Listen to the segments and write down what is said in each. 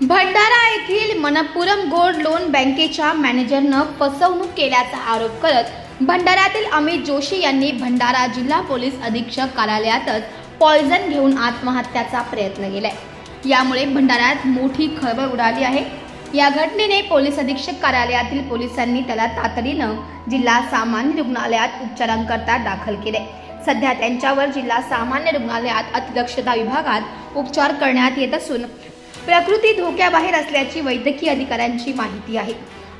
भंडारा येथील Manappuram gold loan बँकेच्या मॅनेजरनं फसवणूक केल्याचा आरोप करत भंडाऱ्यातील अमित जोशी यांनी भंडारा जिल्हा पोलीस अधीक्षक कार्यालयातच पॉयझन घेऊन आत्महत्याचा प्रयत्न केलाय। यामुळे भंडाऱ्यात मोठी खळबळ उडाली आहे। या घटनेने पोलीस अधीक्षक कार्यालयातील पोलिसांनी त्याला तातडीनं जिल्हा सामान्य रुग्णालयात उपचारांकरता दाखल केले। सध्या त्यांच्यावर जिल्हा सामान्य रुग्णालयात अतिदक्षता विभागात उपचार करण्यात येत असून प्रकृती धोक्याबाहेर असल्याची वैद्यकीय अधिकाऱ्यांची माहिती आहे।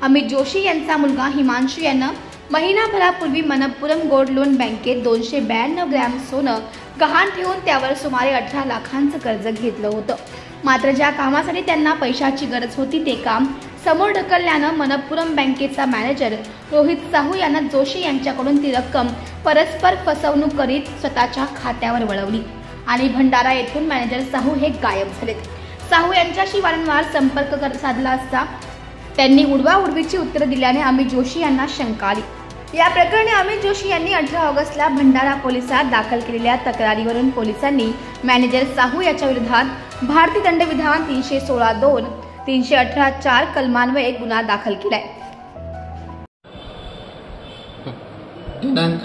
अमित जोशी यांचा मुलगा हिमांशू यानं महिनाभरापूर्वी मनप्पुरम गोल्ड लोन बँकेत 292 ग्रॅम सोनं गहाण ठेवून त्यावर सुमारे 18 लाखांचं कर्ज घेतलं होतं। मात्र ज्या कामासाठी त्यांना पैशाची गरज होती ते काम समोर ढकलल्यानं मनप्पुरम बँकेचा मॅनेजर रोहित साहू यांना जोशी यांच्याकडून ती रक्कम परस्पर फसवणूक करीत स्वतःच्या खात्यावर वळवली आणि भंडारा येथून मॅनेजर साहू हे गायब झालेत। साहू यांच्याशी वारंवार संपर्क साधला असता त्यांनी उडवाउडवीची उत्तरे दिल्याने अमित जोशी यांना शंका आली। या प्रकरणी अमित जोशी यांनी 18 ऑगस्टला भंडारा पोलिसात दाखल केलेल्या तक्रारीवरून पोलिसांनी मॅनेजर साहू याच्या विरोधात भारतीय दंडविधान 316(2), 318(4) कलमान्वये गुन्हा दाखल केलाय। दिनांक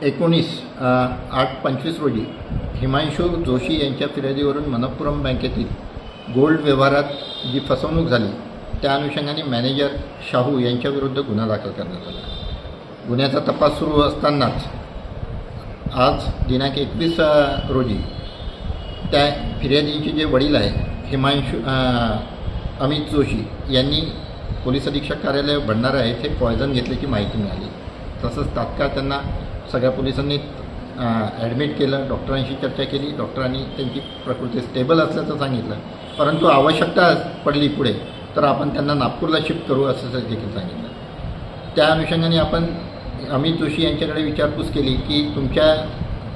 19/8/25 रोजी हिमांशू जोशी यांच्या फिर्यादीवरून मनप्पुरम बँकेतील गोल्ड व्यवहारात जी फसवणूक झाली त्या अनुषंगाने मॅनेजर शाहू यांच्याविरुद्ध गुन्हा दाखल करण्यात आला। गुन्ह्याचा तपास सुरू असतानाच आज दिनांक 21 रोजी त्या फिर्यादीचे जे वडील आहे अमित जोशी यांनी पोलीस अधीक्षक कार्यालय भंडारा येथे पॉयझन घेतल्याची माहिती मिळाली। तसंच तात्काळ त्यांना सगळ्या पोलिसांनी ॲडमिट केलं, डॉक्टरांशी चर्चा केली। डॉक्टरांनी त्यांची प्रकृती स्टेबल असल्याचं सांगितलं, परंतु आवश्यकता पडली पुढे तर आपण त्यांना नागपूरला शिफ्ट करू असं देखील सांगितलं। त्या अनुषंगाने आपण अमित जोशी यांच्याकडे विचारपूस केली की तुमच्या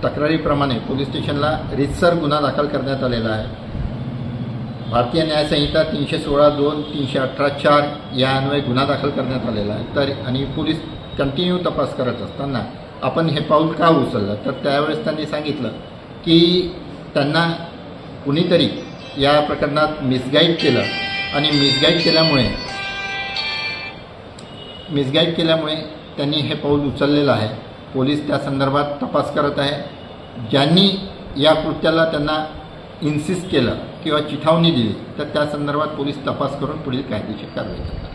तक्रारीप्रमाणे पोलीस स्टेशनला रीतसर गुन्हा दाखल करण्यात आलेला आहे। भारतीय न्याय संहिता 316(2), 318(4) या अन्वये गुन्हा दाखल करण्यात आलेला आहे। तर आणि पोलीस कंटिन्यू तपास करत असताना आपण हे पाऊल का उचललं, तर त्यावेळेस त्यांनी सांगितलं की त्यांना कुणीतरी या प्रकरणात मिसगाईड केलं आणि मिसगाईड केल्यामुळे त्यांनी हे पाऊल उचललेलं आहे। पोलीस त्या संदर्भात तपास करत आहे। ज्यांनी या कृत्याला त्यांना इन्सिस्ट केलं किंवा चिथावणी दिली तर त्या संदर्भात पोलीस तपास करून पुढील कायदेशीर कारवाई करतात।